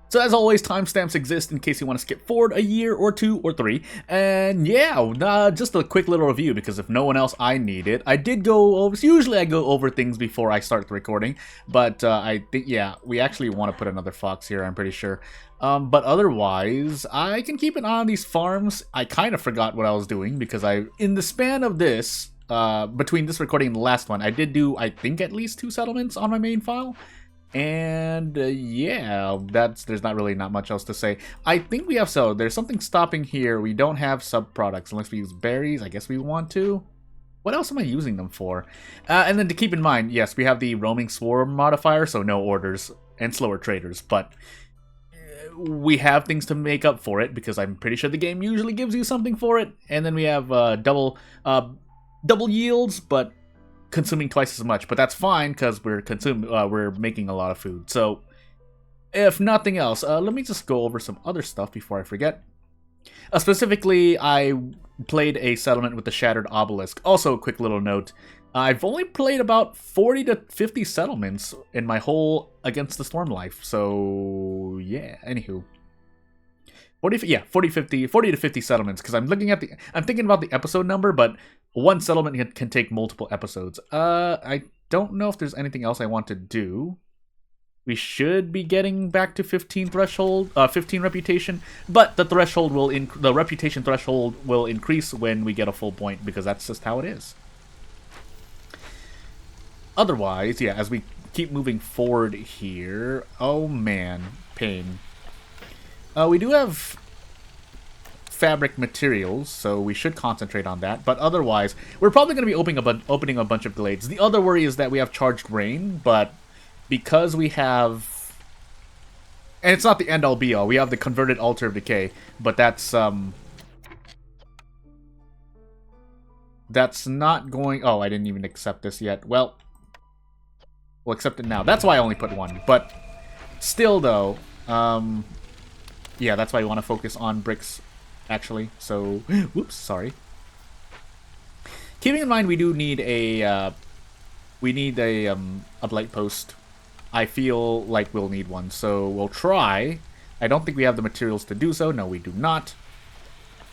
So as always, timestamps exist in case you want to skip forward a year or 2 or 3. And yeah, just a quick little review because if no one else, I need it. I did go over, usually I go over things before I start the recording, but I think, yeah, we actually want to put another fox here, I'm pretty sure. But otherwise, I can keep an eye on these farms. I kind of forgot what I was doing because in the span of this, between this recording and the last one, I did do, I think, at least 2 settlements on my main file. And yeah, there's not much else to say. I think we have there's something stopping here. We don't have sub-products unless we use berries. I guess we want to. What else am I using them for? And then to keep in mind, yes, we have the roaming swarm modifier, so no orders and slower traders, but we have things to make up for it because I'm pretty sure the game usually gives you something for it. And then we have double yields, but consuming twice as much, but that's fine because we're making a lot of food. So if nothing else, let me just go over some other stuff before I forget. Specifically, I played a settlement with the Shattered Obelisk. Also, a quick little note, I've only played about 40 to 50 settlements in my whole Against the Storm life, so yeah, anywho. 40 to 50 settlements, because I'm thinking about the episode number, but one settlement can take multiple episodes. I don't know if there's anything else I want to do. We should be getting back to 15 reputation, but the reputation threshold will increase when we get a full point, because that's just how it is. Otherwise, yeah, as we keep moving forward here, oh man, pain. We do have fabric materials, so we should concentrate on that. But otherwise, we're probably going to be opening a bunch of glades. The other worry is that we have charged rain, but because we have... And it's not the end-all be-all. We have the converted altar of decay, but that's not going... Oh, I didn't even accept this yet. Well, we'll accept it now. That's why I only put 1. But still, though... yeah, that's why we want to focus on bricks, actually. So, whoops, sorry. Keeping in mind, we do need a blight post. I feel like we'll need one, so we'll try. I don't think we have the materials to do so. No, we do not.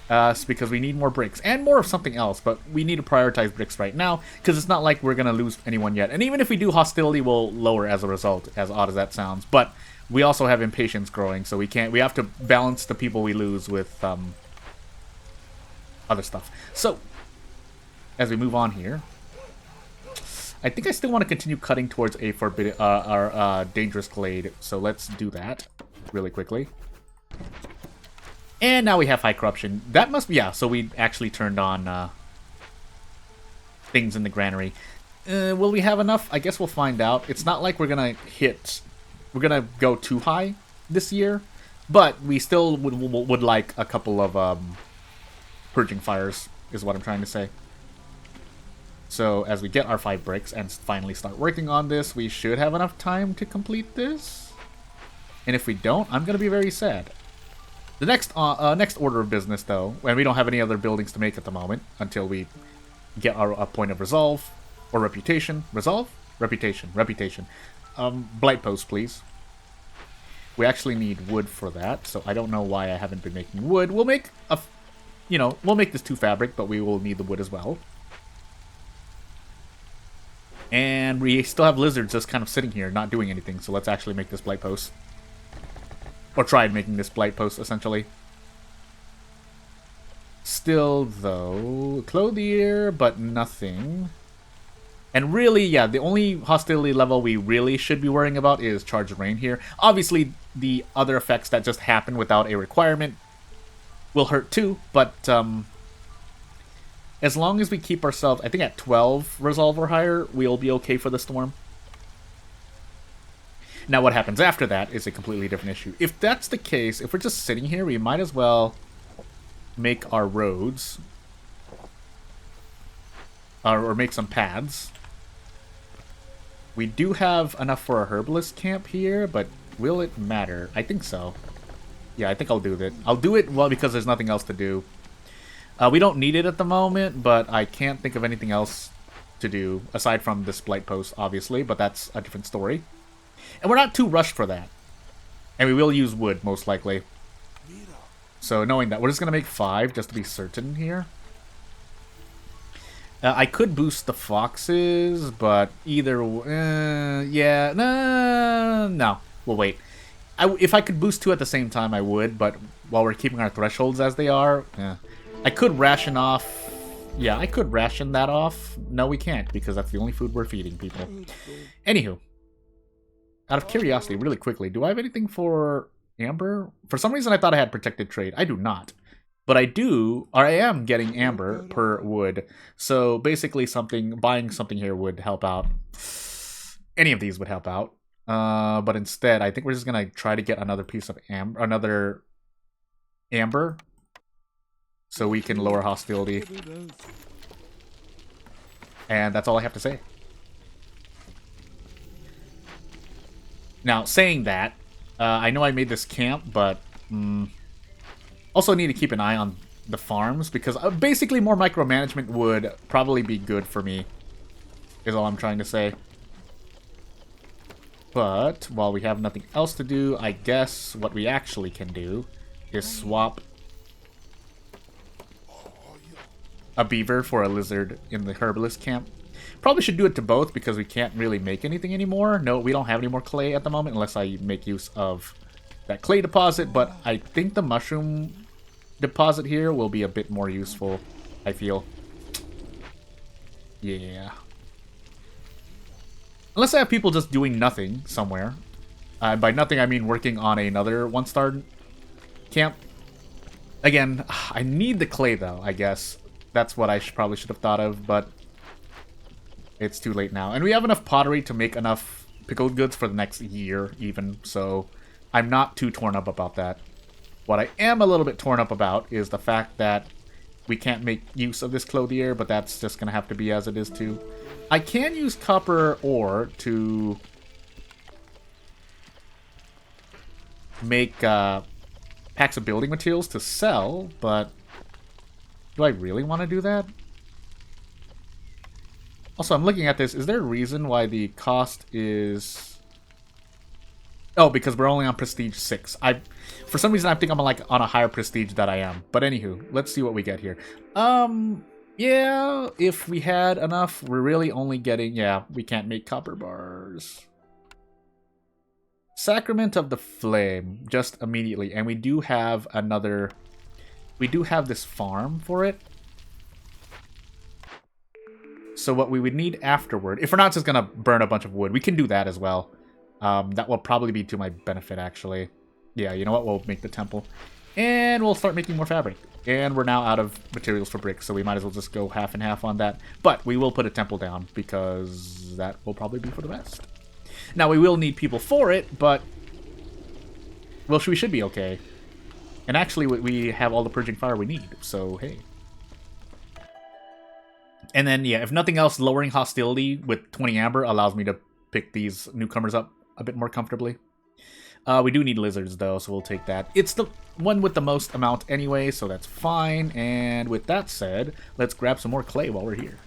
It's because we need more bricks and more of something else, but we need to prioritize bricks right now because it's not like we're gonna lose anyone yet. And even if we do, hostility will lower as a result, as odd as that sounds. But we also have impatience growing, so we have to balance the people we lose with other stuff. So, as we move on here, I think I still want to continue cutting towards a dangerous glade, so let's do that really quickly. And now we have high corruption. That must be, yeah, so we actually turned on things in the granary. Will we have enough? I guess we'll find out. It's not like we're gonna go too high this year, but we still would like a couple of purging fires, is what I'm trying to say. So as we get our 5 bricks and finally start working on this, we should have enough time to complete this. And if we don't, I'm going to be very sad. The next order of business, though, and we don't have any other buildings to make at the moment until we get a point of resolve or reputation. Resolve? Reputation. Blight post, please. We actually need wood for that, so I don't know why I haven't been making wood. We'll make we'll make this 2 fabric, but we will need the wood as well. And we still have lizards just kind of sitting here, not doing anything, so let's actually make this blight post. Or try making this blight post, essentially. Still, though, clothier, but nothing. And really, yeah, the only hostility level we really should be worrying about is Charged Rain here. Obviously, the other effects that just happen without a requirement will hurt too, but as long as we keep ourselves, I think at 12 resolve or higher, we'll be okay for the storm. Now what happens after that is a completely different issue. If that's the case, if we're just sitting here, we might as well make our roads. Or make some paths. We do have enough for a herbalist camp here, but will it matter? I think so. Yeah, I think I'll do that. I'll do it, well, because there's nothing else to do. We don't need it at the moment, but I can't think of anything else to do, aside from this blight post, obviously, but that's a different story. And we're not too rushed for that. And we will use wood, most likely. So knowing that, we're just going to make 5 just to be certain here. I could boost the foxes, but either... yeah, no. We'll wait. If I could boost 2 at the same time, I would, but while we're keeping our thresholds as they are, I could ration off... Yeah, I could ration that off. No, we can't, because that's the only food we're feeding people. Anywho. Out of curiosity, really quickly, do I have anything for amber? For some reason, I thought I had protected trade. I do not. But I do, or I am getting amber per wood. So basically buying something here would help out. Any of these would help out. But instead, I think we're just going to try to get another piece of amber, so we can lower hostility. And that's all I have to say. Now, saying that, I know I made this camp, but also need to keep an eye on the farms, because basically more micromanagement would probably be good for me, is all I'm trying to say. But, while we have nothing else to do, I guess what we actually can do is swap a beaver for a lizard in the herbalist camp. Probably should do it to both, because we can't really make anything anymore. No, we don't have any more clay at the moment, unless I make use of that clay deposit, but I think the mushroom deposit here will be a bit more useful, I feel. Yeah. Unless I have people just doing nothing somewhere. By nothing, I mean working on another 1-star camp. Again, I need the clay, though, I guess. That's what I probably should have thought of, but it's too late now. And we have enough pottery to make enough pickled goods for the next year, even, so I'm not too torn up about that. What I am a little bit torn up about is the fact that we can't make use of this clothier, but that's just going to have to be as it is, too. I can use copper ore to make packs of building materials to sell, but do I really want to do that? Also, I'm looking at this. Is there a reason why the cost is... Oh, because we're only on Prestige 6. For some reason, I think I'm on a higher Prestige than I am. But anywho, let's see what we get here. Yeah, if we had enough, we're really only getting... Yeah, we can't make copper bars. Sacrament of the Flame, just immediately. And we do have another... We do have this farm for it. So what we would need afterward... If we're not just going to burn a bunch of wood, we can do that as well. That will probably be to my benefit, actually. Yeah, you know what? We'll make the temple. And we'll start making more fabric. And we're now out of materials for bricks, so we might as well just go half and half on that. But we will put a temple down, because that will probably be for the best. Now, we will need people for it, but... Well, we should be okay. And actually, we have all the purging fire we need, so hey. And then, yeah, if nothing else, lowering hostility with 20 amber allows me to pick these newcomers up a bit more comfortably. We do need lizards, though, so we'll take that. It's the one with the most amount anyway, so that's fine. And with that said, let's grab some more clay while we're here.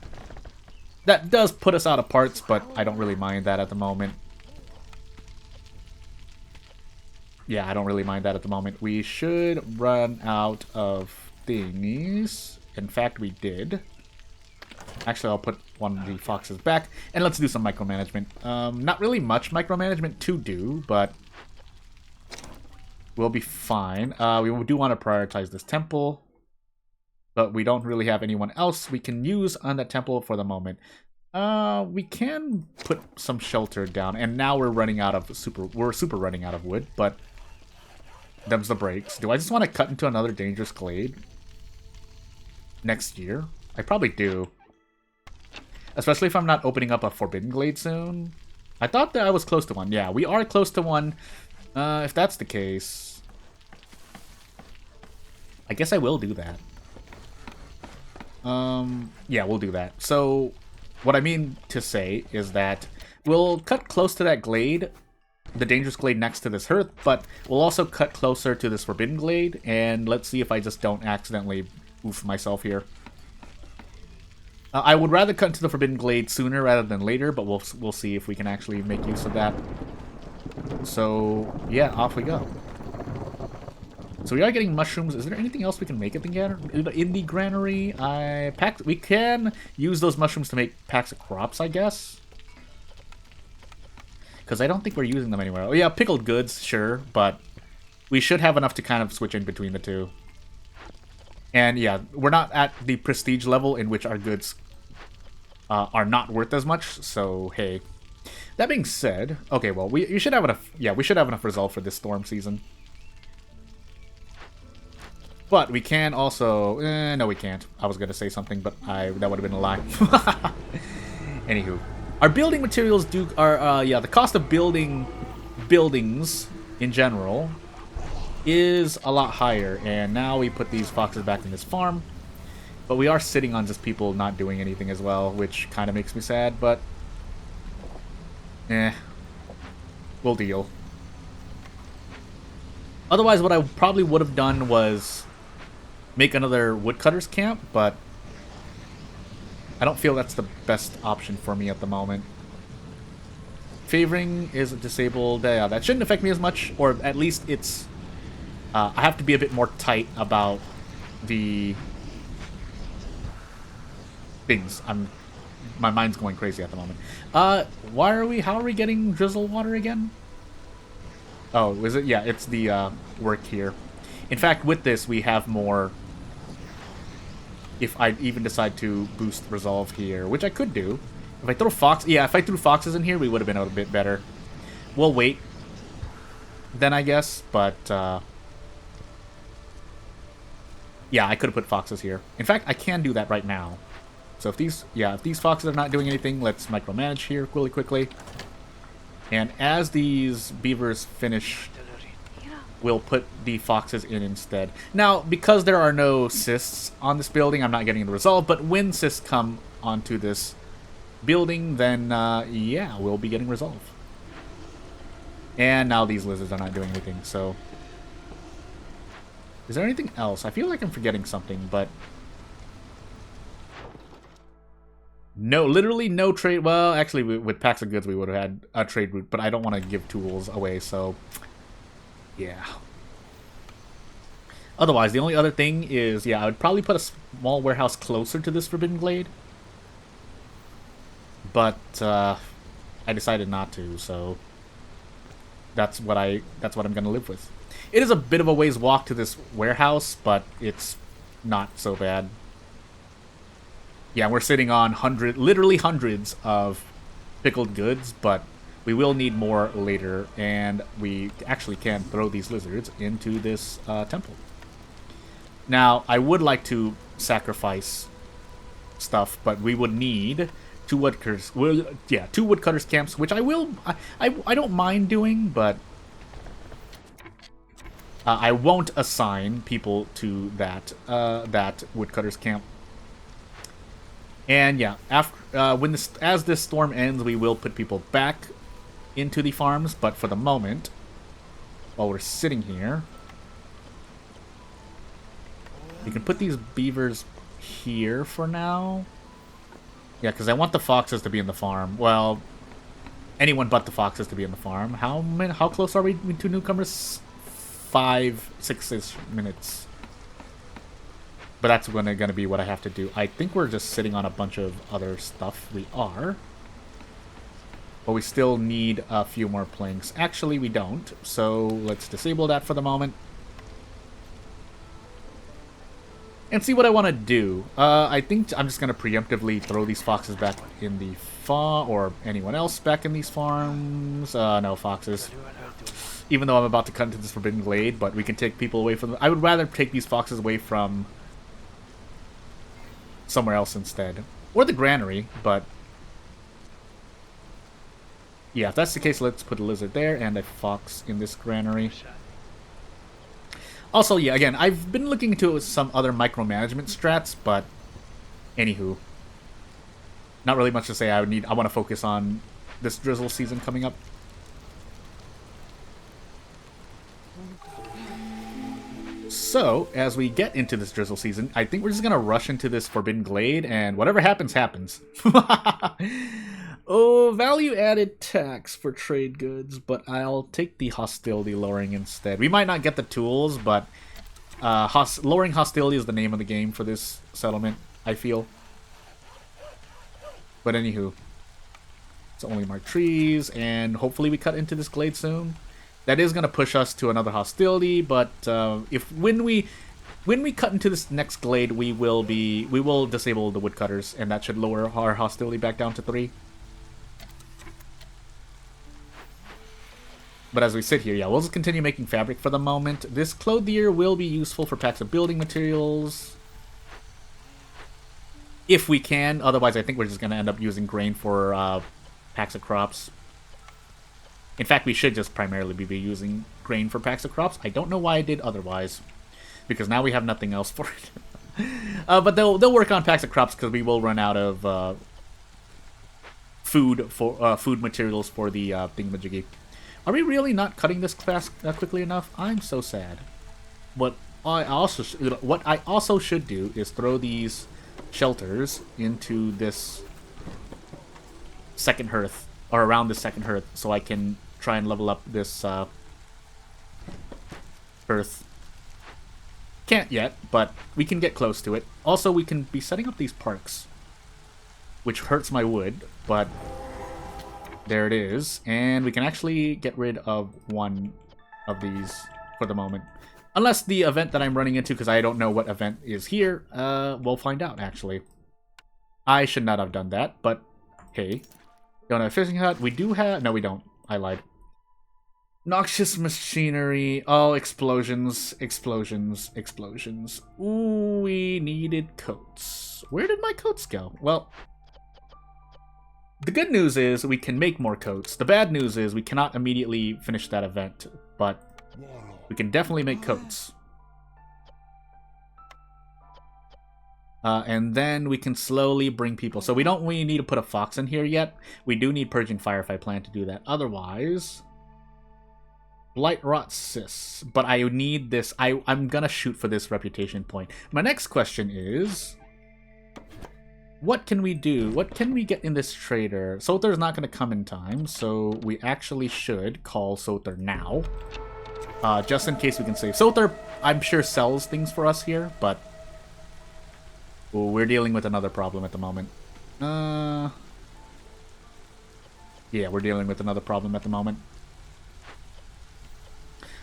That does put us out of parts, but I don't really mind that at the moment. Yeah, I don't really mind that at the moment. We should run out of thingies. In fact, we did. Actually, I'll put one of the foxes back, and let's do some micromanagement. Not really much micromanagement to do, but we'll be fine. We do want to prioritize this temple, but we don't really have anyone else we can use on that temple for the moment. We can put some shelter down, and now we're running out of we're super running out of wood, but them's the breaks. Do I just want to cut into another dangerous glade next year? I probably do. Especially if I'm not opening up a Forbidden Glade soon. I thought that I was close to one. Yeah, we are close to one. If that's the case, I guess I will do that. Yeah, we'll do that. So, what I mean to say is that we'll cut close to that glade, the dangerous glade next to this hearth, but we'll also cut closer to this Forbidden Glade, and let's see if I just don't accidentally oof myself here. I would rather cut into the Forbidden Glade sooner rather than later, but we'll see if we can actually make use of that. So, yeah, off we go. So we are getting mushrooms. Is there anything else we can make at in the granary? We can use those mushrooms to make packs of crops, I guess. Because I don't think we're using them anywhere. Oh yeah, pickled goods, sure, but we should have enough to kind of switch in between the two. And yeah, we're not at the prestige level in which our goods are not worth as much, so hey. That being said, okay, well, we should have enough, yeah, we should have enough resolve for this storm season. But we can also... no, we can't. I was going to say something, but that would have been a lie. Anywho. Our building materials yeah, the cost of building buildings in general is a lot higher. And now we put these foxes back in this farm. But we are sitting on just people not doing anything as well, which kind of makes me sad, but... we'll deal. Otherwise, what I probably would have done was make another woodcutter's camp, but I don't feel that's the best option for me at the moment. Favoring is disabled. Yeah, that shouldn't affect me as much, or at least it's... I have to be a bit more tight about the things. My mind's going crazy at the moment. How are we getting drizzle water again? Oh, is it? Yeah, it's the work here. In fact, with this, we have more... If I even decide to boost resolve here, which I could do. If I throw if I threw foxes in here, we would have been a bit better. We'll wait then, I guess, but yeah, I could have put foxes here. In fact, I can do that right now. So if these foxes are not doing anything, let's micromanage here really quickly. And as these beavers finish, we'll put the foxes in instead. Now, because there are no cysts on this building, I'm not getting the resolve, but when cysts come onto this building, then, yeah, we'll be getting resolve. And now these lizards are not doing anything, so... Is there anything else? I feel like I'm forgetting something, but... No, literally no trade... Well, actually, with packs of goods, we would have had a trade route, but I don't want to give tools away, so... Yeah. Otherwise, the only other thing is, yeah, I would probably put a small warehouse closer to this Forbidden Glade. But, I decided not to, so... That's what I'm gonna live with. It is a bit of a ways walk to this warehouse, but it's not so bad. Yeah, we're sitting on literally hundreds of pickled goods, but we will need more later, and we actually can throw these lizards into this temple. Now, I would like to sacrifice stuff, but we would need two woodcutters. Well, yeah, two woodcutters camps, which I will. I don't mind doing, but I won't assign people to that woodcutters camp. And yeah, after as this storm ends, we will put people back into the farms. But for the moment, while we're sitting here, we can put these beavers here for now. Yeah, because I want the foxes to be in the farm. Well, anyone but the foxes to be in the farm. How close are we to newcomers? 5-6-ish minutes. But that's going to be what I have to do. I think we're just sitting on a bunch of other stuff. We are. But we still need a few more planks. Actually, we don't. So let's disable that for the moment. And see what I want to do. I think I'm just going to preemptively throw these foxes back in the farm. Or anyone else back in these farms. No, foxes. Even though I'm about to cut into this Forbidden Glade. But we can take people away from them. I would rather take these foxes away from somewhere else instead. Or the granary, but... Yeah, if that's the case, let's put a lizard there and a fox in this granary. Also, yeah, again, I've been looking into some other micromanagement strats, but... Anywho. Not really much to say. I want to focus on this drizzle season coming up. So, as we get into this drizzle season, I think we're just going to rush into this Forbidden Glade, and whatever happens, happens. Oh, value-added tax for trade goods, but I'll take the hostility lowering instead. We might not get the tools, but lowering hostility is the name of the game for this settlement, I feel. But anywho, it's only marked trees, and hopefully we cut into this glade soon. That is going to push us to another hostility, but when we cut into this next glade, we will disable the woodcutters, and that should lower our hostility back down to 3. But as we sit here, yeah, we'll just continue making fabric for the moment. This clothier will be useful for packs of building materials, if we can. Otherwise, I think we're just going to end up using grain for packs of crops. In fact, we should just primarily be using grain for packs of crops. I don't know why I did otherwise, because now we have nothing else for it. But they'll work on packs of crops because we will run out of food materials for the thingamajiggy. Are we really not cutting this class quickly enough? I'm so sad. What I also should do is throw these shelters into this second hearth, or around the second hearth, so I can try and level up this hearth. Can't yet, but we can get close to it. Also, we can be setting up these parks, which hurts my wood, but there it is. And we can actually get rid of one of these for the moment. Unless the event that I'm running into, because I don't know what event is here, we'll find out, actually. I should not have done that, but hey. Don't have a fishing hut. We do have... No, we don't. I lied. Noxious machinery. Oh, explosions. Explosions. Explosions. Ooh, we needed coats. Where did my coats go? Well, the good news is we can make more coats. The bad news is we cannot immediately finish that event, but we can definitely make coats. And then we can slowly bring people. So we don't really need to put a fox in here yet. We do need Purging Fire if I plan to do that. Otherwise, Blight Rot Sis. But I need this. I'm going to shoot for this reputation point. My next question is, what can we do? What can we get in this trader? Soter's not going to come in time, so we actually should call Soter now. Just in case we can save. Soter, I'm sure, sells things for us here, but we're dealing with another problem at the moment. Yeah, we're dealing with another problem at the moment.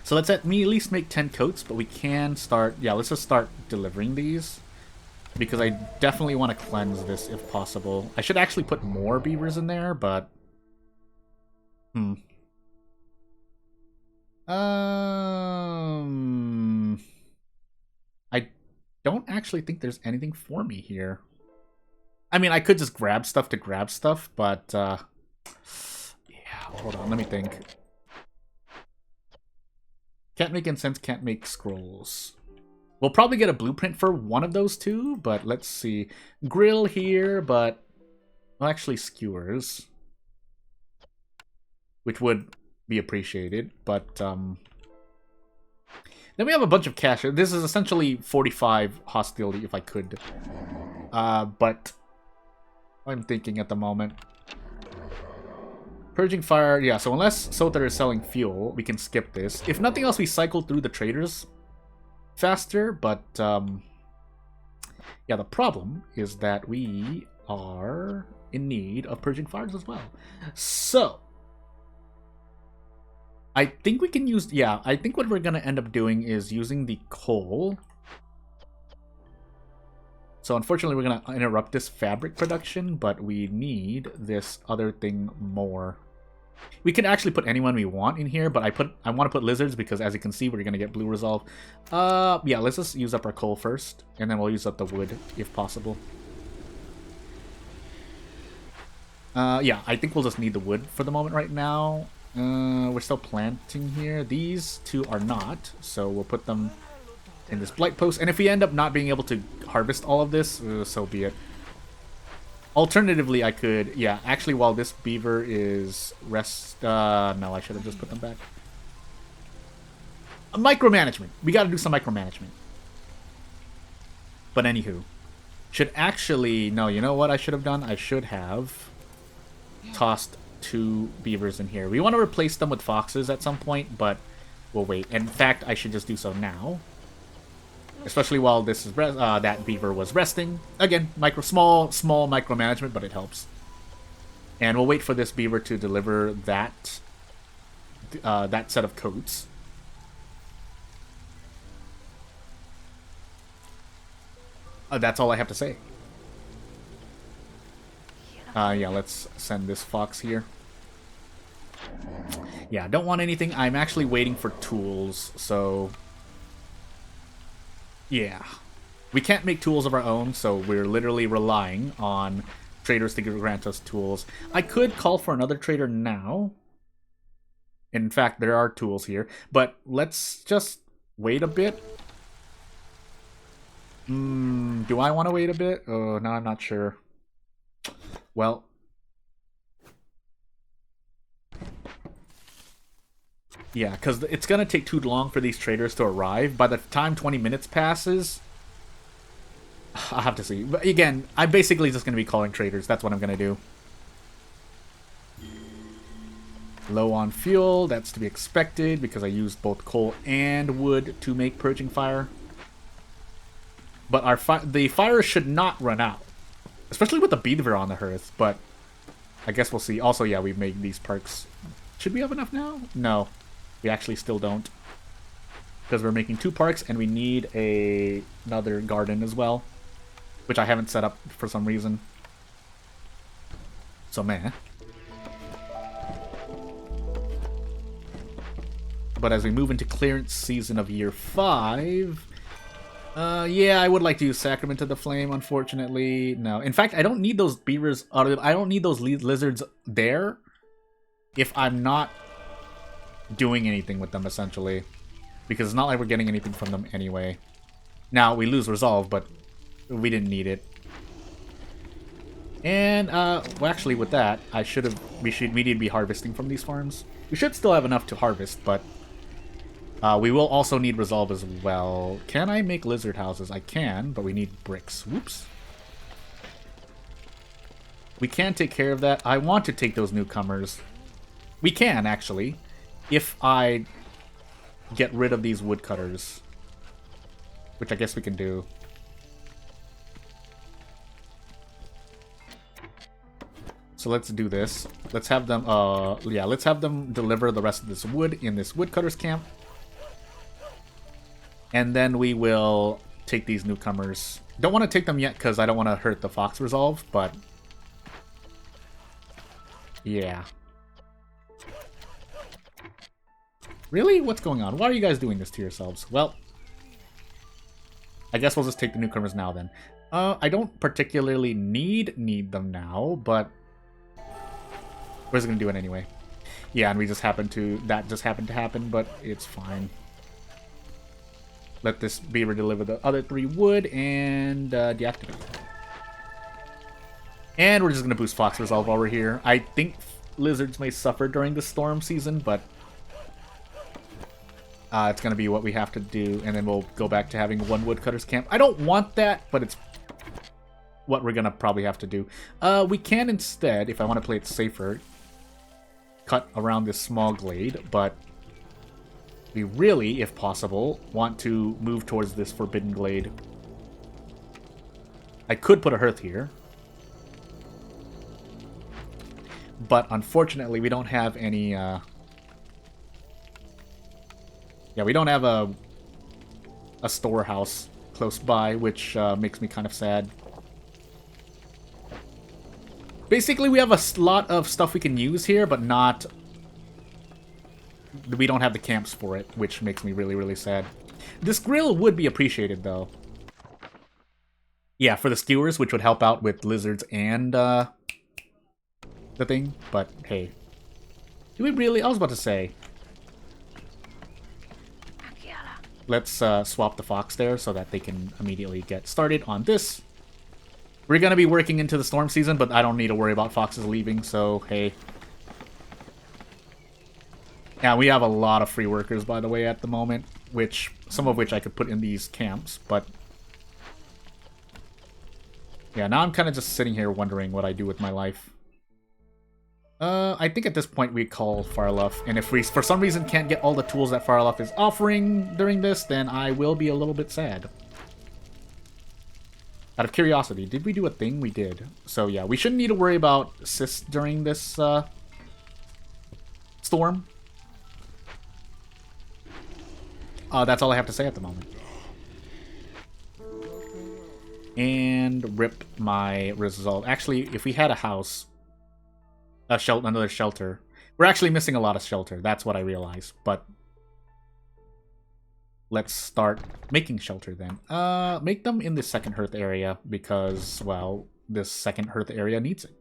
So let's at least make 10 coats, but we can start... Yeah, let's just start delivering these, because I definitely want to cleanse this if possible. I should actually put more beavers in there, but... I don't actually think there's anything for me here. I mean, I could just grab stuff to grab stuff, but yeah, hold on, let me think. Can't make incense, can't make scrolls. We'll probably get a blueprint for one of those two, but let's see. Grill here, but... Well, actually skewers, which would be appreciated, but then we have a bunch of cash. This is essentially 45 hostility if I could. But I'm thinking at the moment. Purging Fire, yeah, so unless Soter is selling fuel, we can skip this. If nothing else, we cycle through the traders faster, but yeah, the problem is that we are in need of Purging Fires as well. So I think we can use... Yeah, I think what we're going to end up doing is using the coal. So unfortunately, we're going to interrupt this fabric production, but we need this other thing more. We can actually put anyone we want in here, but I want to put lizards because, as you can see, we're going to get blue resolve. Yeah, let's just use up our coal first, and then we'll use up the wood if possible. Yeah, I think we'll just need the wood for the moment right now. We're still planting here. These two are not, so we'll put them in this blight post. And if we end up not being able to harvest all of this, so be it. Alternatively, I could... Yeah, actually, while this beaver is no, I should have just put them back. Micromanagement. We gotta do some micromanagement. But anywho. Should actually... No, you know what I should have done? I should have tossed 2 beavers in here. We want to replace them with foxes at some point, but we'll wait. In fact, I should just do so now. Especially while this is that beaver was resting. Again, small micromanagement, but it helps. And we'll wait for this beaver to deliver that that set of coats. That's all I have to say. Yeah, let's send this fox here. Yeah, don't want anything. I'm actually waiting for tools, so... Yeah. We can't make tools of our own, so we're literally relying on traders to grant us tools. I could call for another trader now. In fact, there are tools here, but let's just wait a bit. Do I want to wait a bit? Oh, no, I'm not sure. Well... Yeah, because it's going to take too long for these traders to arrive. By the time 20 minutes passes... I'll have to see. But again, I'm basically just going to be calling traders. That's what I'm going to do. Low on fuel. That's to be expected because I used both coal and wood to make purging fire. But the fire should not run out. Especially with the beaver on the hearth. But I guess we'll see. Also, yeah, we've made these parks. Should we have enough now? No. We actually still don't. Because we're making 2 parks and we need another garden as well. Which I haven't set up for some reason. So, meh. But as we move into clearance season of year 5... yeah, I would like to use Sacrament of the Flame, unfortunately. No. In fact, I don't need those beavers... I don't need those lizards there if I'm not doing anything with them, essentially. Because it's not like we're getting anything from them anyway. Now, we lose Resolve, but we didn't need it. And, well, actually, with that, we need to be harvesting from these farms. We should still have enough to harvest, but we will also need Resolve as well. Can I make lizard houses? I can, but we need bricks. Whoops. We can take care of that. I want to take those newcomers. We can, actually, if I get rid of these woodcutters. Which I guess we can do. So let's do this. Let's have them, yeah, let's have them deliver the rest of this wood in this woodcutter's camp. And then we will take these newcomers. Don't want to take them yet because I don't want to hurt the fox resolve, but... Yeah. Really? What's going on? Why are you guys doing this to yourselves? Well, I guess we'll just take the newcomers now then. I don't particularly need them now, but... we're just gonna do it anyway. Yeah, and we just happened to... that just happened to happen, but it's fine. Let this beaver deliver the other 3 wood and deactivate. And we're just gonna boost Fox Resolve while we're here. I think lizards may suffer during the storm season, but it's gonna be what we have to do, and then we'll go back to having 1 woodcutter's camp. I don't want that, but it's what we're gonna probably have to do. We can instead, if I want to play it safer, cut around this small glade, but we really, if possible, want to move towards this forbidden glade. I could put a hearth here, but unfortunately we don't have any, yeah, we don't have a storehouse close by, which makes me kind of sad. Basically, we have a lot of stuff we can use here, but not... we don't have the camps for it, which makes me really, really sad. This grill would be appreciated, though. Yeah, for the skewers, which would help out with lizards and the thing. But, hey. Do we really? I was about to say. Let's swap the fox there so that they can immediately get started on this. We're going to be working into the storm season, but I don't need to worry about foxes leaving, so hey. Yeah, we have a lot of free workers, by the way, at the moment, some of which I could put in these camps, but... yeah, now I'm kind of just sitting here wondering what I do with my life. I think at this point we call Farluff, and if we for some reason can't get all the tools that Farluff is offering during this, then I will be a little bit sad. Out of curiosity, did we do a thing? We did. So yeah, we shouldn't need to worry about Sis during this storm. That's all I have to say at the moment. And rip my result. Actually, if we had a house... another shelter. We're actually missing a lot of shelter. That's what I realized. But let's start making shelter then. Make them in the second hearth area because, well, this second hearth area needs it.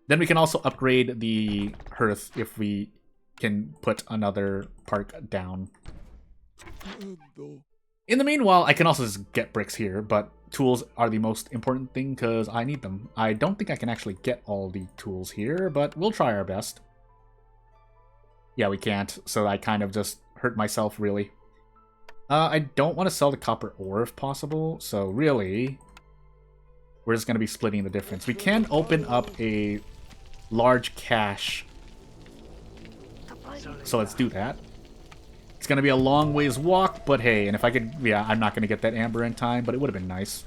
Then we can also upgrade the hearth if we can put another park down. In the meanwhile, I can also just get bricks here, but tools are the most important thing because I need them. I don't think I can actually get all the tools here, but we'll try our best. Yeah, we can't, so I kind of just hurt myself, really. I don't want to sell the copper ore if possible, so really, we're just going to be splitting the difference. We can open up a large cache, so let's do that. It's going to be a long ways walk, but hey, and if I could, yeah, I'm not going to get that amber in time, but it would have been nice.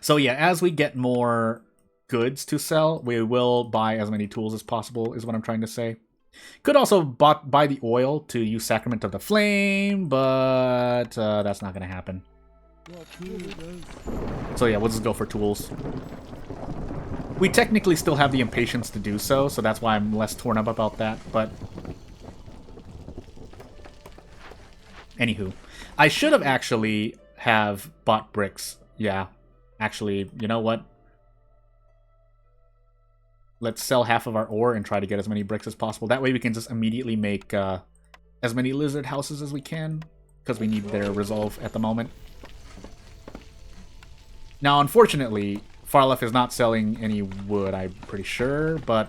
So yeah, as we get more goods to sell, we will buy as many tools as possible, is what I'm trying to say. Could also buy the oil to use Sacrament of the Flame, but that's not going to happen. So yeah, we'll just go for tools. We technically still have the impatience to do so, so that's why I'm less torn up about that, but... Anywho, I should have actually have bought bricks. Yeah, actually, you know what? Let's sell half of our ore and try to get as many bricks as possible. That way we can just immediately make as many lizard houses as we can, because we need their resolve at the moment. Now, unfortunately, Farluff is not selling any wood, I'm pretty sure, but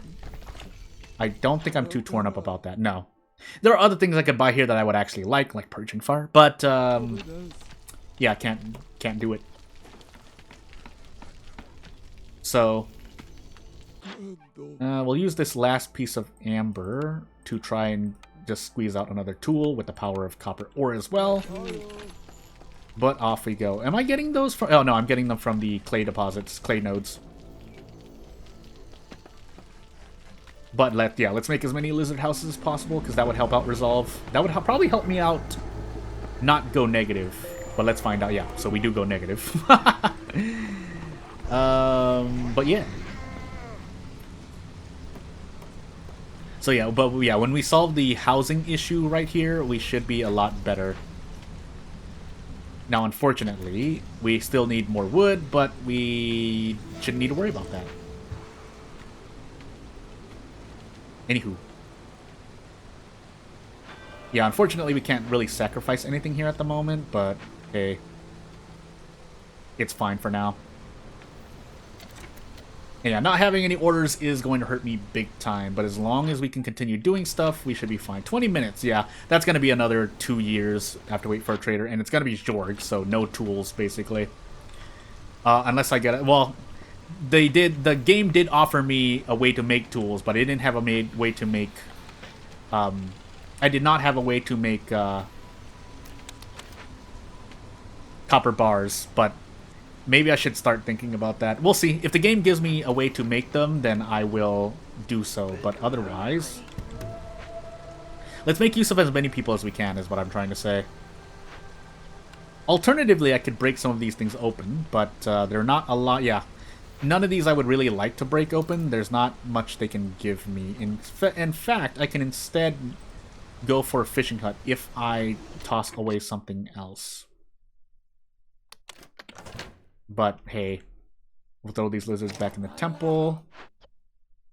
I don't think I'm too torn up about that. No. There are other things I could buy here that I would actually like Purging Fire, but yeah, can't do it. So we'll use this last piece of amber to try and just squeeze out another tool with the power of copper ore as well. But off we go. Am I getting those from... Oh no, I'm getting them from the clay deposits, clay nodes. But let's make as many lizard houses as possible, because that would help out resolve. That would probably help me out not go negative. But let's find out. Yeah, so we do go negative. But yeah. So yeah, when we solve the housing issue right here, we should be a lot better. Now, unfortunately, we still need more wood, but we shouldn't need to worry about that. Anywho. Yeah, unfortunately we can't really sacrifice anything here at the moment, but hey. It's fine for now. And yeah, not having any orders is going to hurt me big time, but as long as we can continue doing stuff, we should be fine. 20 minutes, yeah. That's going to be another 2 years. I have to wait for a trader, and it's going to be Jorg, so no tools, basically. Unless I get it. Well... the game did offer me a way to make tools, but it didn't have a way to make I did not have a way to make copper bars, but maybe I should start thinking about that. We'll see. If the game gives me a way to make them, then I will do so, but otherwise let's make use of as many people as we can, is what I'm trying to say. Alternatively, I could break some of these things open, but they're not a lot. Yeah. None of these I would really like to break open. There's not much they can give me. In fact, I can instead go for a fishing hut if I toss away something else. But hey, we'll throw these lizards back in the temple.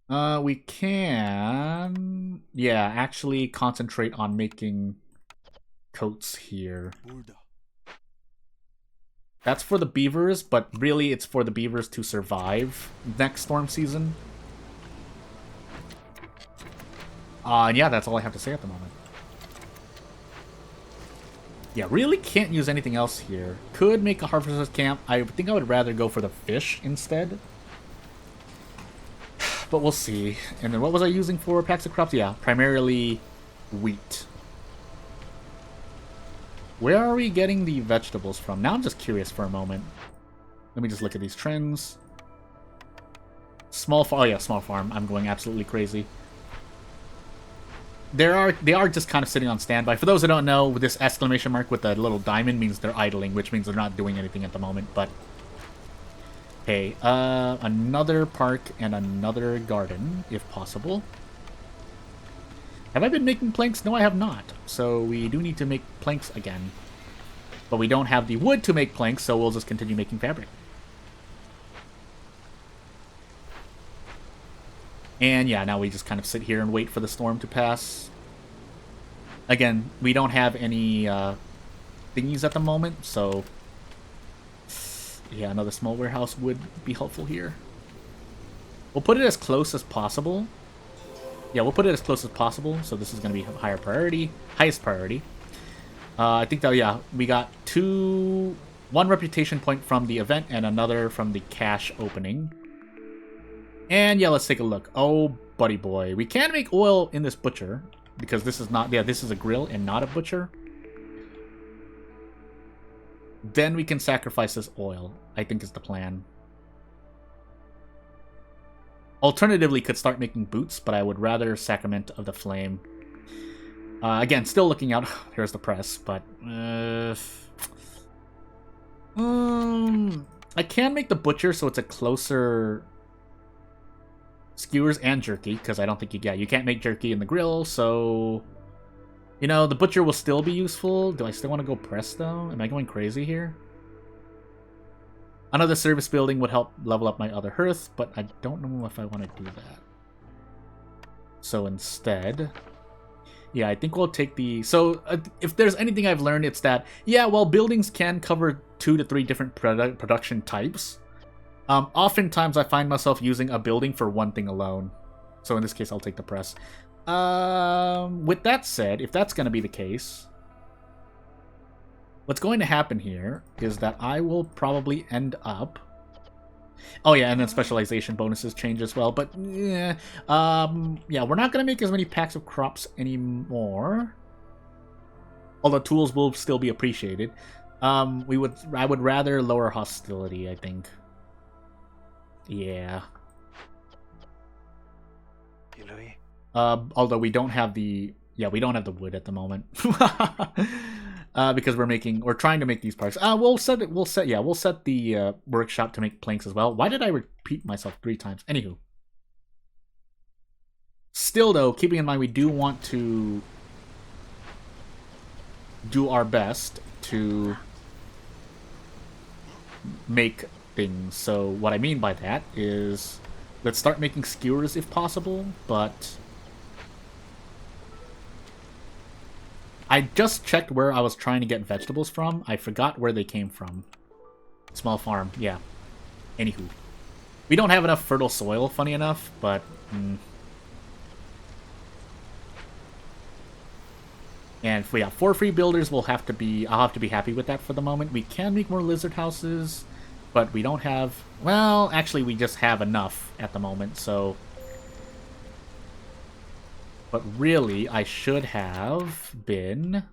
We can... yeah, actually concentrate on making coats here. That's for the beavers, but really it's for the beavers to survive next storm season. And yeah, that's all I have to say at the moment. Yeah, really can't use anything else here. Could make a harvester's camp. I think I would rather go for the fish instead. but we'll see. And then what was I using for packs of crops? Yeah, primarily wheat. Where are we getting the vegetables from? Now I'm just curious for a moment. Let me just look at these trends. Small farm. Oh yeah, small farm. I'm going absolutely crazy. They are just kind of sitting on standby. For those who don't know, this exclamation mark with the little diamond means they're idling, which means they're not doing anything at the moment. But hey, another park and another garden, if possible. Have I been making planks? No, I have not. So we do need to make planks again. But we don't have the wood to make planks, so we'll just continue making fabric. And yeah, now we just kind of sit here and wait for the storm to pass. Again, we don't have any thingies at the moment, so yeah, another small warehouse would be helpful here. We'll put it as close as possible. Yeah, we'll put it as close as possible, so this is going to be higher priority, highest priority. I think that, yeah, we got one reputation point from the event and another from the cache opening. And yeah, let's take a look. Oh, buddy boy. We can make oil in this butcher, because this is not, yeah, this is a grill and not a butcher. Then we can sacrifice this oil, I think is the plan. Alternatively, could start making boots, but I would rather Sacrament of the Flame. Again, still looking out. Here's the press, but I can make the butcher so it's a closer skewers and jerky, because I don't think you can't make jerky in the grill, so you know, the butcher will still be useful. Do I still want to go press though? Am I going crazy here? Another service building would help level up my other hearth, but I don't know if I want to do that. So instead, yeah, I think we'll take the... So, if there's anything I've learned, it's that, yeah, while buildings can cover 2 to 3 different production types, oftentimes I find myself using a building for one thing alone. So in this case, I'll take the press. With that said, if that's going to be the case, what's going to happen here is that I will probably end up... Oh yeah, and then specialization bonuses change as well, but yeah, yeah, we're not going to make as many packs of crops anymore. Although tools will still be appreciated. I would rather lower hostility, I think. Yeah. Although we don't have the... Yeah, we don't have the wood at the moment. Because we're trying to make these parts. We'll set the workshop to make planks as well. Why did I repeat myself 3 times? Anywho. Still though, keeping in mind we do want to do our best to make things. So what I mean by that is let's start making skewers if possible, but I just checked where I was trying to get vegetables from. I forgot where they came from. Small farm, yeah. Anywho. We don't have enough fertile soil, funny enough, but... And if we have 4 free builders, I'll have to be happy with that for the moment. We can make more lizard houses, but we don't have... Well, actually, we just have enough at the moment, so... But really, I should have been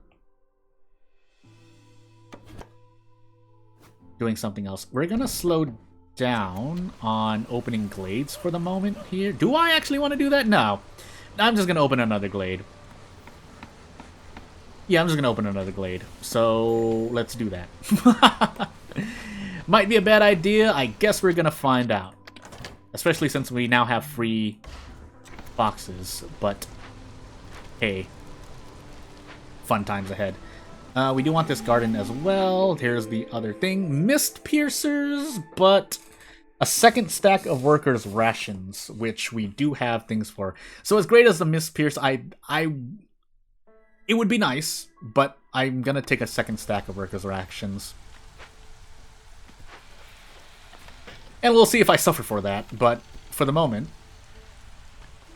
doing something else. We're gonna slow down on opening glades for the moment here. Do I actually want to do that? No. I'm just gonna open another glade. Yeah, I'm just gonna open another glade. So, let's do that. Might be a bad idea. I guess we're gonna find out. Especially since we now have free boxes, but... Hey, fun times ahead. We do want this garden as well. Here's the other thing. Mist piercers, but a second stack of workers' rations, which we do have things for. So as great as the mist pierce, it would be nice, but I'm gonna take a second stack of workers' rations. And we'll see if I suffer for that, but for the moment...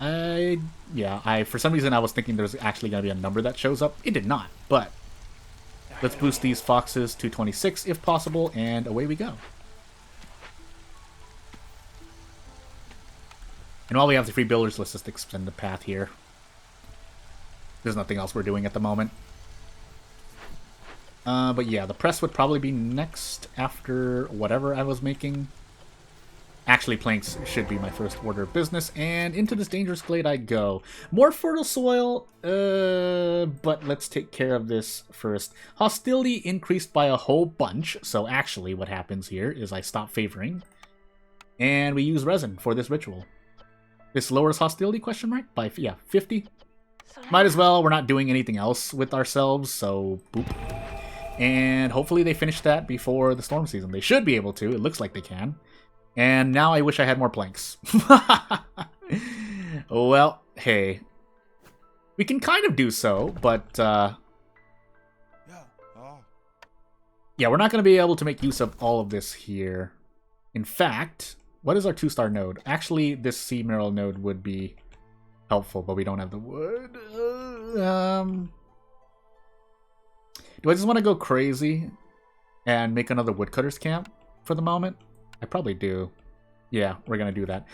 for some reason I was thinking there's actually going to be a number that shows up. It did not, but let's boost these foxes to 26 if possible, and away we go. And while we have the free builders, let's just extend the path here. There's nothing else we're doing at the moment. But yeah, the press would probably be next after whatever I was making. Actually, planks should be my first order of business, and into this dangerous glade I go. More fertile soil, but let's take care of this first. Hostility increased by a whole bunch, so actually what happens here is I stop favoring, and we use resin for this ritual. This lowers hostility, question mark, by, yeah, 50. Might as well, we're not doing anything else with ourselves, so boop. And hopefully they finish that before the storm season. They should be able to, it looks like they can. And now I wish I had more planks. Well, hey. We can kind of do so, but... yeah, we're not going to be able to make use of all of this here. In fact, what is our 2-star node? Actually, this sea mineral node would be helpful, but we don't have the wood. Do I just want to go crazy and make another woodcutter's camp for the moment? I probably do. Yeah, we're going to do that.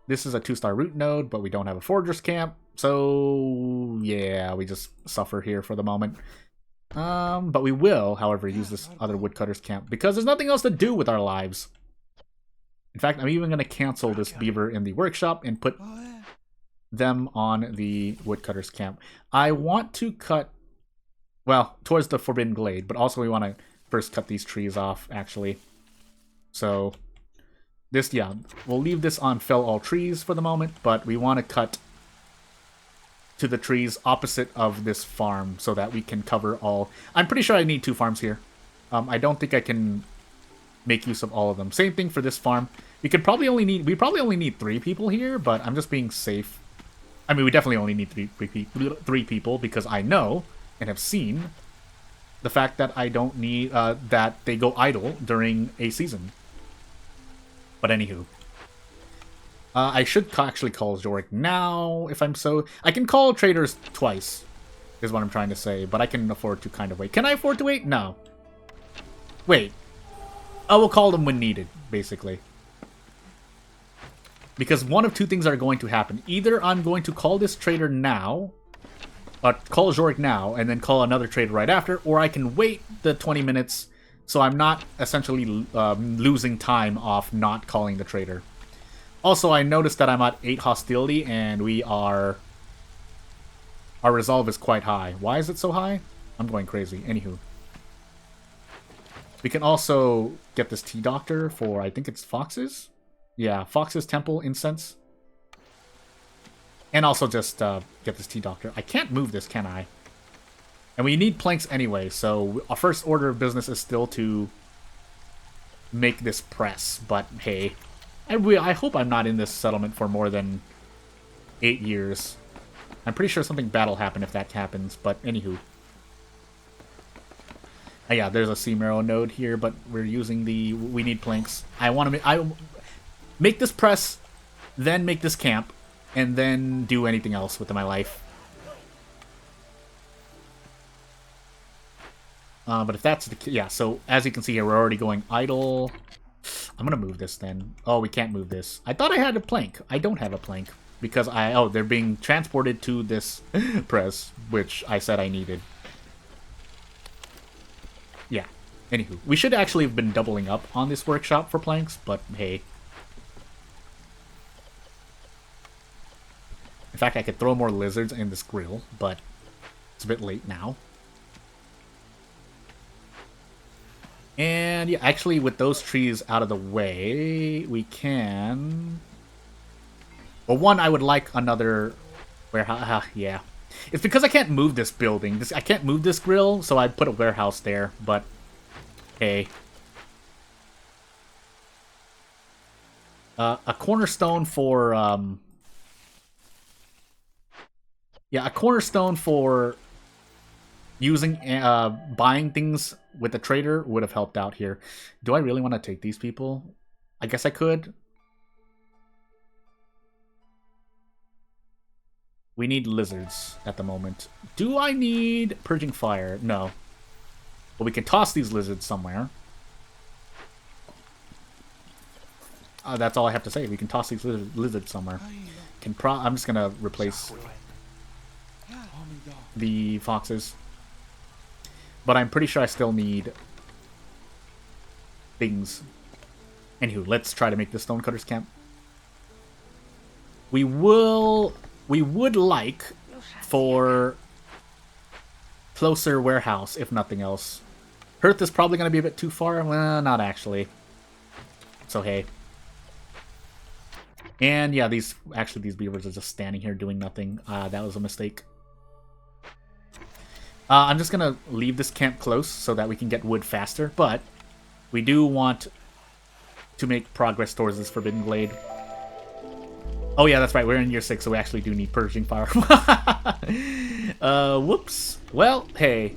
This is a 2-star root node, but we don't have a forager's camp. So, yeah, we just suffer here for the moment. But we will, however, use this other woodcutter's camp because there's nothing else to do with our lives. In fact, I'm even going to cancel this beaver in the workshop and put them on the woodcutter's camp. I want to cut, well, towards the Forbidden Glade, but also we want to first cut these trees off, actually. So, this, yeah, we'll leave this on fell all trees for the moment, but we want to cut to the trees opposite of this farm so that we can cover all... I'm pretty sure I need 2 farms here. I don't think I can make use of all of them. Same thing for this farm. We probably only need 3 people here, but I'm just being safe. I mean, we definitely only need 3 people because I know and have seen the fact that I don't need that they go idle during a season. But anywho, I should actually call Zorik now if I'm so. I can call traders twice, is what I'm trying to say. But I can afford to kind of wait. Can I afford to wait? No. Wait. I will call them when needed, basically. Because one of 2 things are going to happen. Either I'm going to call this trader now, call Zorik now, and then call another trader right after, or I can wait the 20 minutes so I'm not essentially losing time off not calling the trader. Also, I noticed that I'm at 8 hostility, and our resolve is quite high. Why is it so high? I'm going crazy. Anywho. We can also get this tea doctor for, I think it's Fox's? Yeah, Fox's Temple Incense. And also just get this tea doctor. I can't move this, can I? And we need planks anyway, so our first order of business is still to make this press. But hey, I hope I'm not in this settlement for more than 8 years. I'm pretty sure something bad will happen if that happens, but anywho. Yeah, there's a sea marrow node here, but we're using we need planks. I want to make this press, then make this camp, and then do anything else with my life. But if that's the... Yeah, so as you can see here, we're already going idle. I'm going to move this then. Oh, we can't move this. I thought I had a plank. I don't have a plank. Because oh, they're being transported to this press, which I said I needed. Yeah. Anywho, we should actually have been doubling up on this workshop for planks, but hey. In fact, I could throw more lizards in this grill, but it's a bit late now. And yeah, actually, with those trees out of the way, we can... Well, one, I would like another warehouse. Yeah. It's because I can't move this building. I can't move this grill, so I put a warehouse there, but hey. A cornerstone for... Yeah, a cornerstone for using, buying things with the trader would have helped out here. Do I really want to take these people? I guess I could. We need lizards at the moment. Do I need purging fire? No. But we can toss these lizards somewhere. That's all I have to say. We can toss these lizards somewhere. I'm just gonna replace the foxes. But I'm pretty sure I still need things. Anywho, let's try to make the Stonecutters camp. We would like for closer warehouse, if nothing else. Hearth is probably going to be a bit too far. Well, not actually. So, hey. And, yeah, these beavers are just standing here doing nothing. That was a mistake. I'm just going to leave this camp close so that we can get wood faster. But we do want to make progress towards this Forbidden Glade. Oh, yeah, that's right. We're in year 6, so we actually do need Purging Fire. Whoops. Well, hey.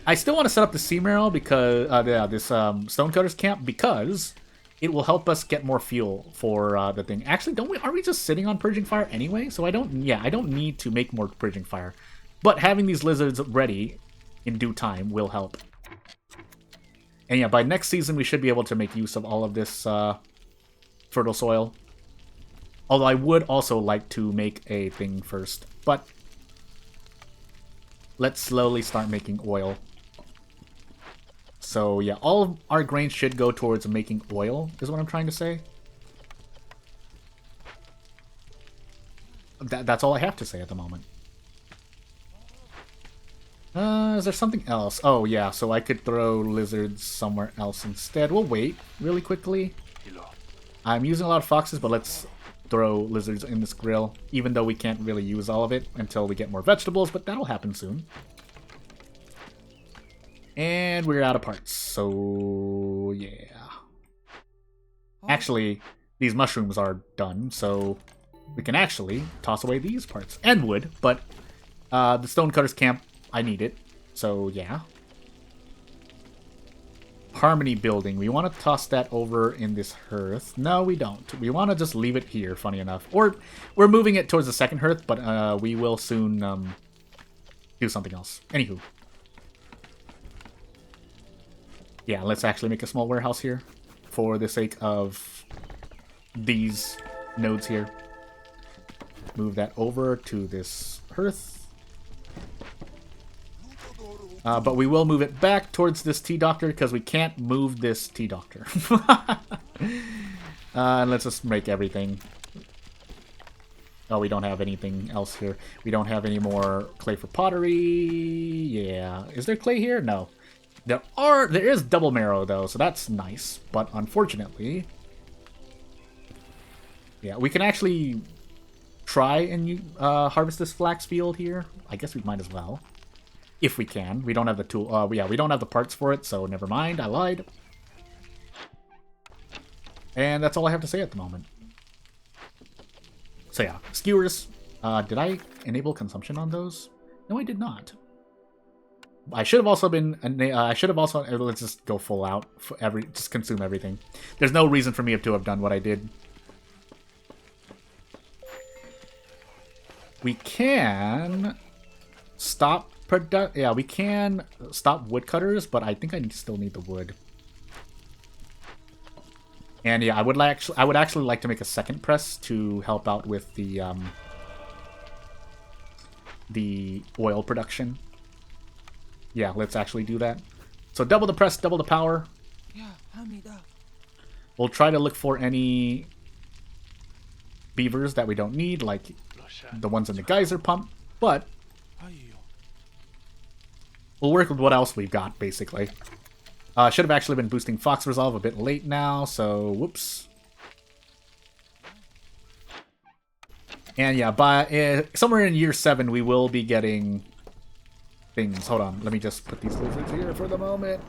I still want to set up the Sea Marrow because this Stonecutters camp because it will help us get more fuel for the thing. Actually, aren't we just sitting on Purging Fire anyway? So I don't need to make more Purging Fire. But having these lizards ready in due time will help. And yeah, by next season we should be able to make use of all of this fertile soil. Although I would also like to make a thing first. But let's slowly start making oil. So yeah, all of our grain should go towards making oil, is what I'm trying to say. That's all I have to say at the moment. Is there something else? Oh yeah, so I could throw lizards somewhere else instead. We'll wait really quickly. I'm using a lot of foxes, but let's throw lizards in this grill, even though we can't really use all of it until we get more vegetables, but that'll happen soon. And we're out of parts, so yeah. Actually, these mushrooms are done, so we can actually toss away these parts. And wood, but the Stonecutters camp, I need it, so yeah. Harmony building, we want to toss that over in this hearth. No, we don't. We want to just leave it here, funny enough. Or we're moving it towards the second hearth, but we will soon do something else. Anywho. Yeah, let's actually make a small warehouse here for the sake of these nodes here. Move that over to this hearth. But we will move it back towards this T-Doctor because we can't move this T-Doctor. And let's just make everything. Oh, we don't have anything else here. We don't have any more clay for pottery. Yeah. Is there clay here? No. There is double marrow though, so that's nice. But unfortunately, yeah, we can actually try and harvest this flax field here. I guess we might as well, if we can. We don't have the tool. Yeah, we don't have the parts for it, so never mind. I lied. And that's all I have to say at the moment. So yeah, skewers. Did I enable consumption on those? No, I did not. I should have also been. Let's just go full out. Just consume everything. There's no reason for me to have done what I did. We can stop Yeah, we can stop woodcutters, but I think I still need the wood. And yeah, I would actually like to make a second press to help out with the oil production. Yeah, let's actually do that. So double the press, double the power. We'll try to look for any beavers that we don't need, like the ones in the geyser pump, but we'll work with what else we've got, basically. Should have actually been boosting Fox Resolve a bit late now, so whoops. And yeah, by somewhere in year 7, we will be getting things. Hold on, let me just put these lizards here for the moment.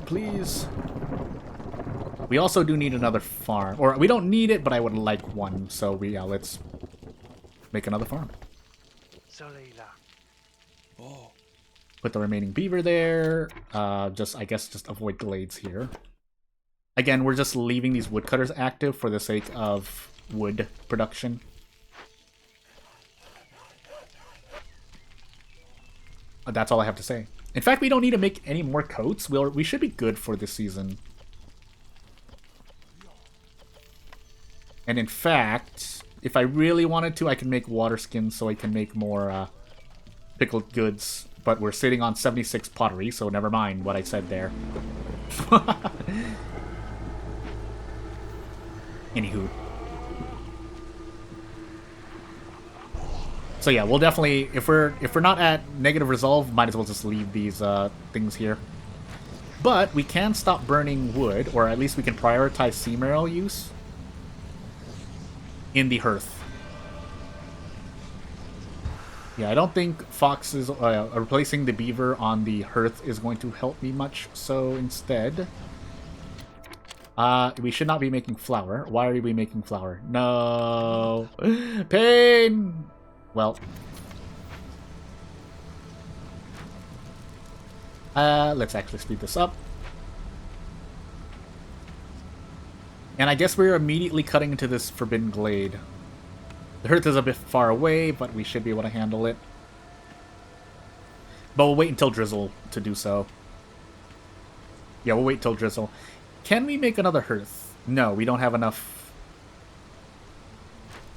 Please. We also do need another farm. Or, we don't need it, but I would like one. So, yeah, let's make another farm. Put the remaining beaver there. I guess, just avoid glades here. Again, we're just leaving these woodcutters active for the sake of wood production. That's all I have to say. In fact, we don't need to make any more coats. We should be good for this season. And in fact, if I really wanted to, I can make water skins so I can make more pickled goods. But we're sitting on 76 pottery, so never mind what I said there. Anywho. So yeah, we'll definitely, if we're not at negative resolve, might as well just leave these things here. But we can stop burning wood, or at least we can prioritize sea marrow use in the hearth. Yeah, I don't think foxes replacing the beaver on the hearth is going to help me much. So instead, we should not be making flour. Why are we making flour? No, pain. Well, let's actually speed this up. And I guess we're immediately cutting into this Forbidden Glade. The hearth is a bit far away, but we should be able to handle it. But we'll wait until Drizzle to do so. Yeah, we'll wait till Drizzle. Can we make another hearth? No, we don't have enough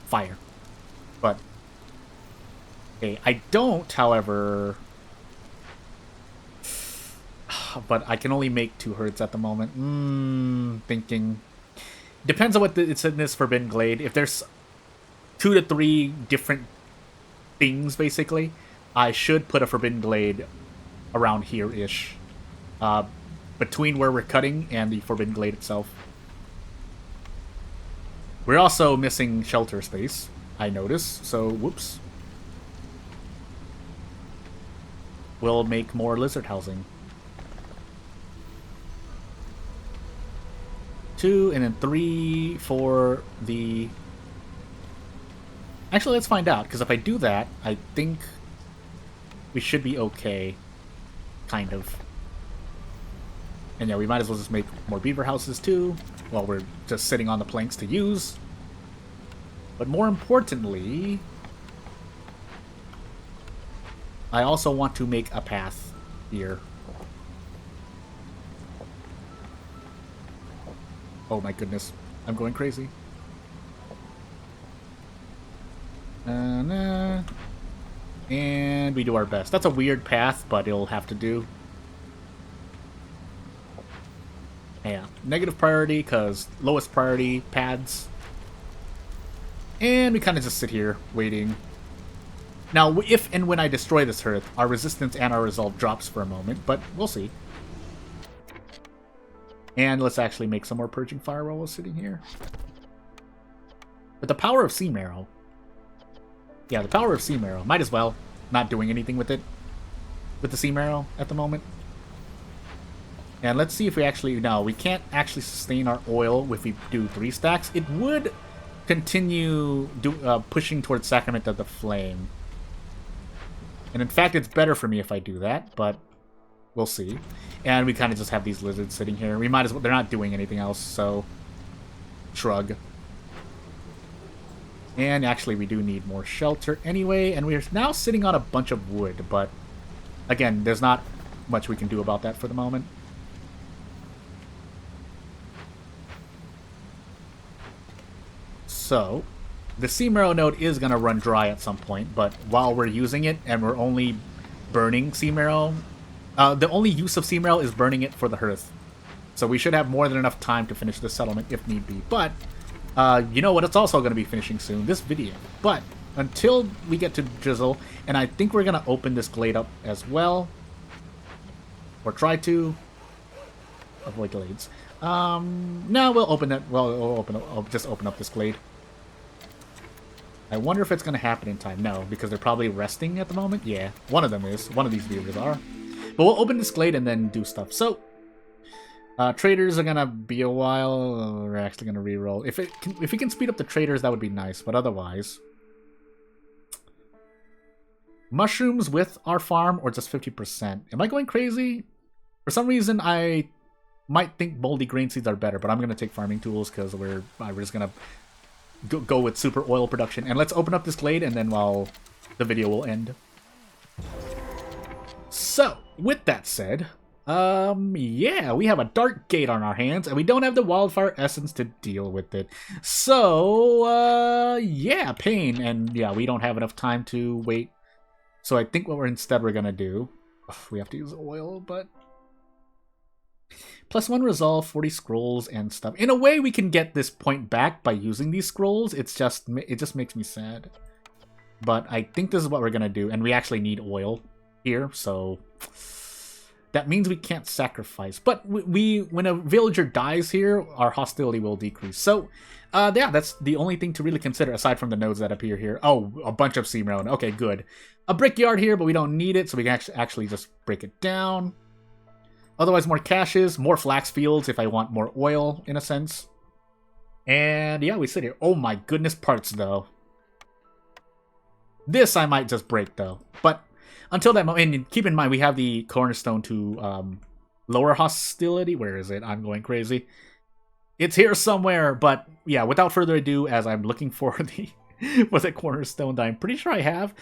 fire. But okay, I don't, however. But I can only make 2 hearths at the moment. Thinking. Depends on what it's in this Forbidden Glade. If there's 2 to 3 different things, basically, I should put a Forbidden Glade around here-ish. Between where we're cutting and the Forbidden Glade itself. We're also missing shelter space, I notice, so whoops. We'll make more lizard housing. 2, and then 3 for the... Actually, let's find out, because if I do that, I think we should be okay. Kind of. And yeah, we might as well just make more beaver houses too, while we're just sitting on the planks to use. But more importantly, I also want to make a path here. Oh my goodness, I'm going crazy. And we do our best. That's a weird path, but it'll have to do. Yeah, negative priority, because lowest priority pads. And we kind of just sit here, waiting. Now, if and when I destroy this hearth, our resistance and our resolve drops for a moment, but we'll see. And let's actually make some more purging fire while we're sitting here. But the power of sea marrow. Yeah, the power of sea marrow. Might as well. Not doing anything with it. With the sea marrow at the moment. And let's see if we actually... No, we can't actually sustain our oil if we do 3 stacks. It would continue pushing towards Sacrament of the Flame. And in fact, it's better for me if I do that, but we'll see. And we kind of just have these lizards sitting here. We might as well... They're not doing anything else, so... Shrug. And actually, we do need more shelter anyway. And we're now sitting on a bunch of wood, but... Again, there's not much we can do about that for the moment. So, the sea marrow node is going to run dry at some point, but while we're using it and we're only burning sea marrow, the only use of sea marrow is burning it for the hearth. So we should have more than enough time to finish this settlement if need be. But, you know what, it's also going to be finishing soon, this video. But, until we get to Drizzle, and I think we're going to open this glade up as well. Or try to. Avoid glades. No, we'll open it. Well, I'll just open up this glade. I wonder if it's going to happen in time. No, because they're probably resting at the moment. Yeah, one of them is. One of these viewers are. But we'll open this glade and then do stuff. So, traders are going to be a while. We're actually going to reroll. If we can speed up the traders, that would be nice. But otherwise... Mushrooms with our farm or just 50%? Am I going crazy? For some reason, I might think moldy grain seeds are better, but I'm going to take farming tools because we're just going to go with super oil production. And let's open up this glade, and then the video will end. So, with that said, Yeah, we have a dark gate on our hands, and we don't have the wildfire essence to deal with it. So, yeah, pain, and yeah, we don't have enough time to wait. So I think what we're gonna do, we have to use oil, but +1 resolve, 40 scrolls and stuff. In a way, we can get this point back by using these scrolls. It just makes me sad. But I think this is what we're gonna do, and we actually need oil here, so that means we can't sacrifice. But when a villager dies here, our hostility will decrease. So, yeah, that's the only thing to really consider aside from the nodes that appear here. Oh, a bunch of Seamerone. Okay, good. A brickyard here, but we don't need it, so we can actually just break it down. Otherwise, more caches, more flax fields if I want more oil, in a sense. And yeah, we sit here. Oh my goodness, parts, though. This I might just break, though. But until that moment, and keep in mind, we have the cornerstone to lower hostility. Where is it? I'm going crazy. It's here somewhere, but yeah, without further ado, as I'm looking for the was it cornerstone that I'm pretty sure I have.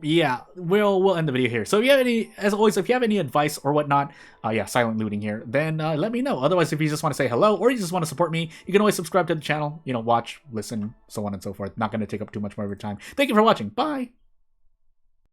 Yeah, we'll end the video here. So if you have any, as always, if you have any advice or whatnot, yeah, silent looting here, then let me know. Otherwise, if you just want to say hello or you just want to support me, you can always subscribe to the channel, you know, watch, listen, so on and so forth. Not going to take up too much more of your time. Thank you for watching. Bye.